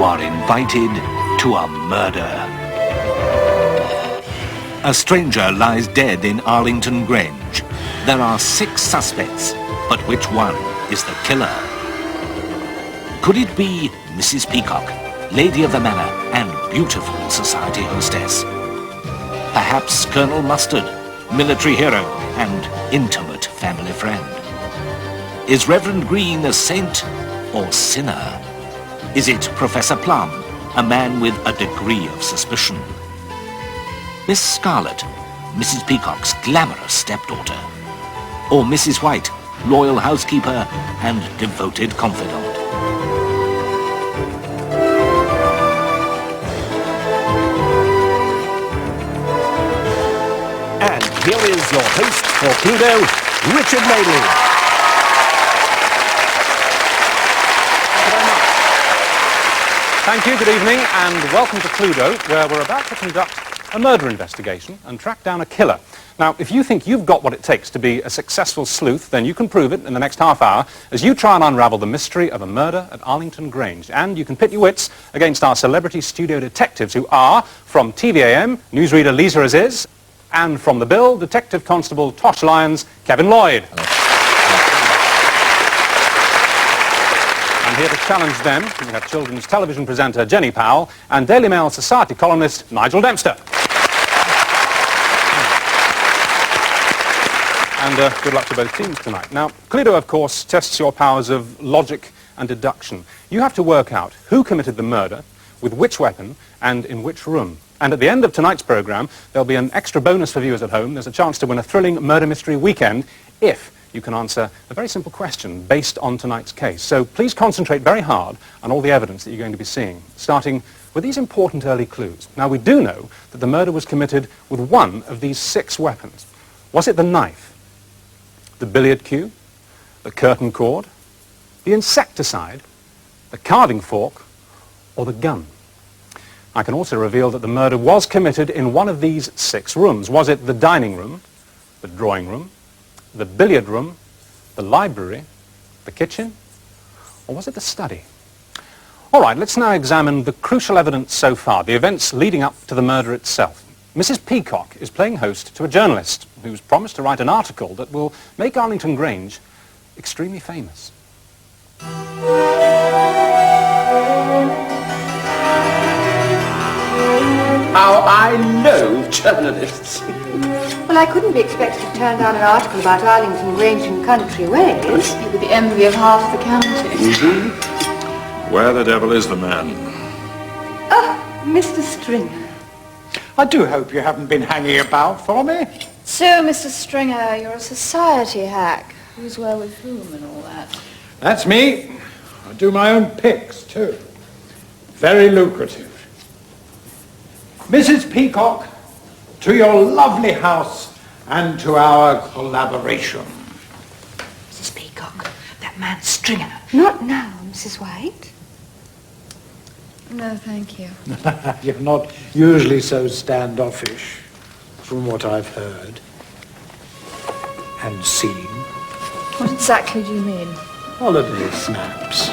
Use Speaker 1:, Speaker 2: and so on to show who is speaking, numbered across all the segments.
Speaker 1: you are invited to a murder. A stranger lies dead in Arlington Grange. There are 6 suspects, but which one is the killer? Could it be Mrs. Peacock, lady of the manor and beautiful society hostess? Perhaps Colonel Mustard, military hero and intimate family friend? Is Reverend Green a saint or sinner? Is it Professor Plum, a man with a degree of suspicion? Miss Scarlet, Mrs. Peacock's glamorous stepdaughter? Or Mrs. White, loyal housekeeper and devoted confidant?
Speaker 2: And here is your host for Cluedo, Richard Madeley.
Speaker 3: Thank you, good evening, and welcome to Cluedo, where we're about to conduct a murder investigation and track down a killer. Now, if you think you've got what it takes to be a successful sleuth, then you can prove it in the next half hour as you try and unravel the mystery of a murder at Arlington Grange. And you can pit your wits against our celebrity studio detectives, who are, from TVAM, newsreader Lisa Aziz, and from The Bill, Detective Constable Tosh Lyons, Kevin Lloyd. And here to challenge them, we have children's television presenter Jenny Powell and Daily Mail Society columnist Nigel Dempster. And good luck to both teams tonight. Now, Cluedo, of course, tests your powers of logic and deduction. You have to work out who committed the murder, with which weapon, and in which room. And at the end of tonight's programme, there'll be an extra bonus for viewers at home. There's a chance to win a thrilling murder mystery weekend if you can answer a very simple question based on tonight's case. So please concentrate very hard on all the evidence that you're going to be seeing, starting with these important early clues. Now, we do know that the murder was committed with one of these 6 weapons. Was it the knife, the billiard cue, the curtain cord, the insecticide, the carving fork, or the gun? I can also reveal that the murder was committed in one of these 6 rooms. Was it the dining room, the drawing room, the billiard room, the library, the kitchen, or was it the study? All right, let's now examine the crucial evidence so far, the events leading up to the murder itself. Mrs. Peacock is playing host to a journalist who's promised to write an article that will make Arlington Grange extremely famous.
Speaker 4: How I know journalists.
Speaker 5: Well, I couldn't be expected to turn down an article about Arlington Grange in country ways.
Speaker 6: You'd be the envy of half the county.
Speaker 4: Mm-hmm.
Speaker 7: Where the devil is the man?
Speaker 5: Oh, Mr. Stringer.
Speaker 8: I do hope you haven't been hanging about for me.
Speaker 6: So, Mr. Stringer, you're a society hack. Who's where with whom and all that?
Speaker 8: That's me. I do my own picks, too. Very lucrative. Mrs. Peacock, to your lovely house and to our collaboration.
Speaker 5: Mrs. Peacock, that man Stringer. Not now, Mrs. White.
Speaker 6: No, thank you.
Speaker 8: You're not usually so standoffish, from what I've heard and seen.
Speaker 6: What exactly do you mean?
Speaker 8: Holiday snaps.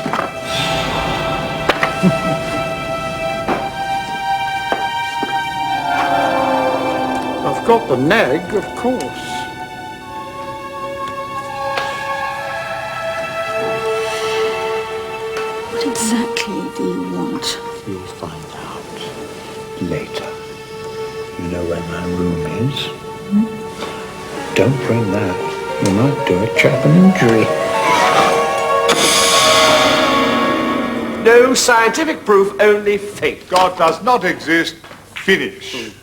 Speaker 8: I've got the neg, of course.
Speaker 6: What exactly do you want?
Speaker 8: You'll find out later. You know where my room is? Don't bring that. You might do a chap an injury.
Speaker 4: No scientific proof, only fate.
Speaker 7: God does not exist. Finish.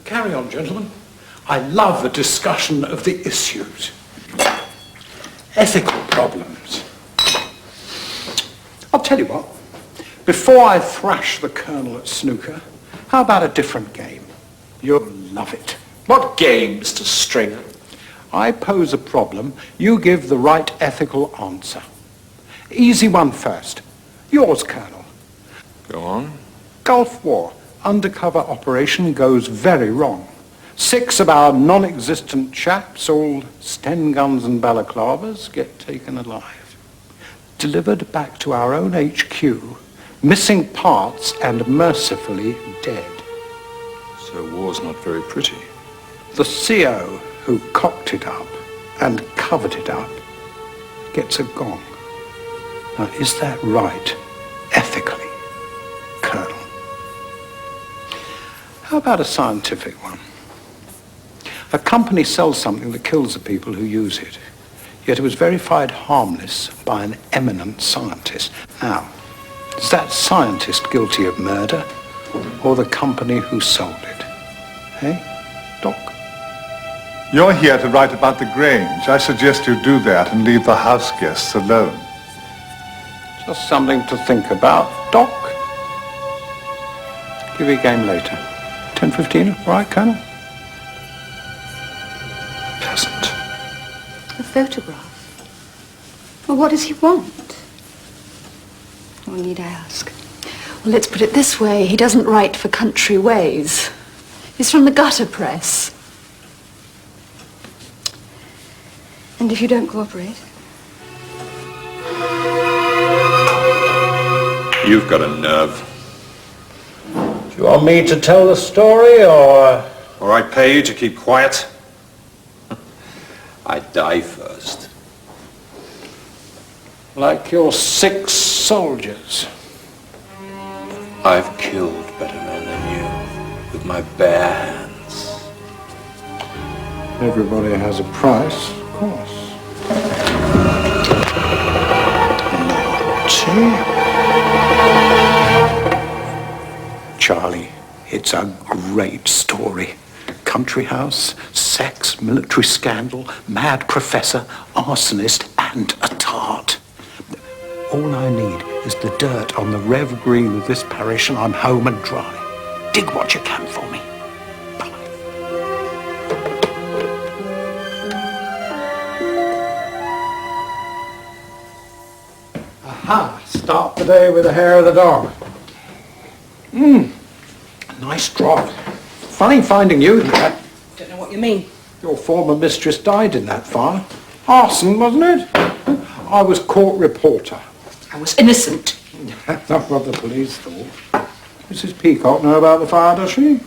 Speaker 8: Carry on, gentlemen. I love a discussion of the issues. Ethical problems. I'll tell you what. Before I thrash the Colonel at snooker, how about a different game? You'll love it.
Speaker 4: What game, Mr. Stringer?
Speaker 8: I pose a problem, you give the right ethical answer. Easy one first. Yours, Colonel.
Speaker 7: Go on.
Speaker 8: Gulf War. Undercover operation goes very wrong. 6 of our non-existent chaps, all Sten guns and balaclavas, get taken alive. Delivered back to our own HQ, missing parts and mercifully dead.
Speaker 7: So war's not very pretty.
Speaker 8: The CO who cocked it up and covered it up gets a gong. Now, is that right, ethically, Colonel? How about a scientific one? A company sells something that kills the people who use it, yet it was verified harmless by an eminent scientist. Now, is that scientist guilty of murder or the company who sold it? Hey, Doc?
Speaker 7: You're here to write about the Grange. I suggest you do that and leave the house guests alone.
Speaker 8: Just something to think about, Doc. Give you a game later. 10:15, all right, Colonel?
Speaker 7: Peasant.
Speaker 5: A photograph? Well, what does he want? Or need I ask? Well, let's put it this way. He doesn't write for Country Ways. He's from the gutter press. And if you don't cooperate?
Speaker 7: You've got a nerve.
Speaker 8: Do you want me to tell the story, or...?
Speaker 2: Or I pay you to keep quiet? I die first.
Speaker 8: Like your 6 soldiers.
Speaker 2: I've killed better men than you, with my bare hands.
Speaker 8: Everybody has a price, of course. Charlie, it's a great story. Country house, sex, military scandal, mad professor, arsonist, and a tart. All I need is the dirt on the Rev Green of this parish and I'm home and dry. Dig what you can for me. Bye. Aha! Start the day with the hair of the dog. Nice drop. Funny finding you there.
Speaker 5: Don't know what you mean.
Speaker 8: Your former mistress died in that fire. Arson, wasn't it? I was court reporter.
Speaker 5: I was innocent.
Speaker 8: That's not what the police thought. Mrs. Peacock know about the fire, does she?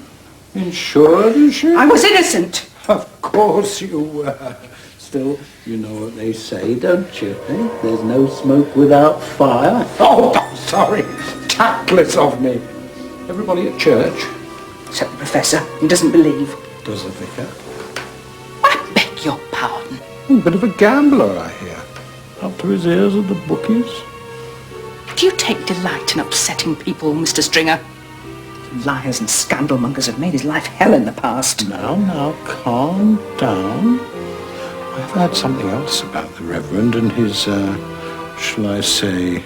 Speaker 8: Insured, is she?
Speaker 5: I was innocent.
Speaker 8: Of course you were. Still, you know what they say, don't you? Eh? There's no smoke without fire. Oh, sorry. Tactless of me. Everybody at church?
Speaker 5: Except the professor. He doesn't believe.
Speaker 8: Does the vicar?
Speaker 5: I beg your pardon.
Speaker 8: A bit of a gambler, I hear. Up to his ears at the bookies.
Speaker 5: Do you take delight in upsetting people, Mr. Stringer? Liars and scandalmongers have made his life hell in the past.
Speaker 8: Now, calm down. I've heard something else about the Reverend and his, shall I say,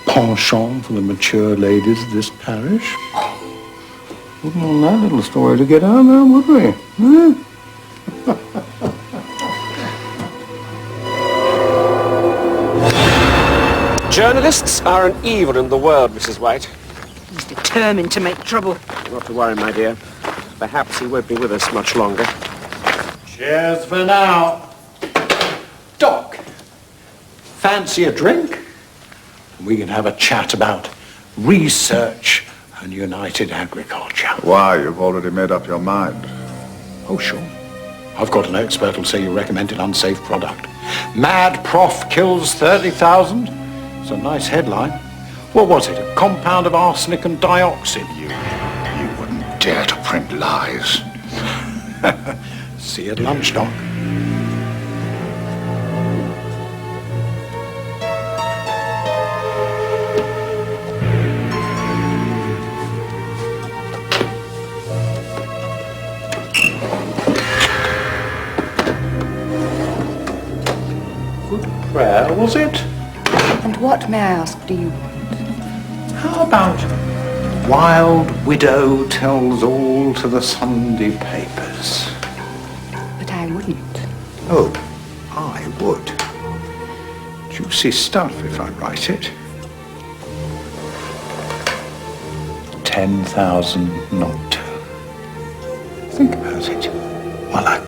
Speaker 8: penchant for the mature ladies of this parish. Wouldn't want that little story to get out there, would we? Huh?
Speaker 2: Journalists are an evil in the world, Mrs. White.
Speaker 5: He's determined to make trouble.
Speaker 2: Not to worry, my dear. Perhaps he won't be with us much longer.
Speaker 8: Cheers for now. Doc, fancy a drink? We can have a chat about research and united agriculture.
Speaker 7: Why? You've already made up your mind.
Speaker 8: Oh, sure. I've got an expert who'll say you recommended unsafe product. Mad prof kills 30,000. It's a nice headline. What was it? A compound of arsenic and dioxin?
Speaker 7: You wouldn't dare to print lies.
Speaker 8: See you at lunch, Doc. Good prayer, was it?
Speaker 5: And what, may I ask, do you want?
Speaker 8: How about Wild Widow tells all to the Sunday papers?
Speaker 5: But I wouldn't.
Speaker 8: Oh, I would. Juicy stuff if I write it. 10,000 not to. Think about it while I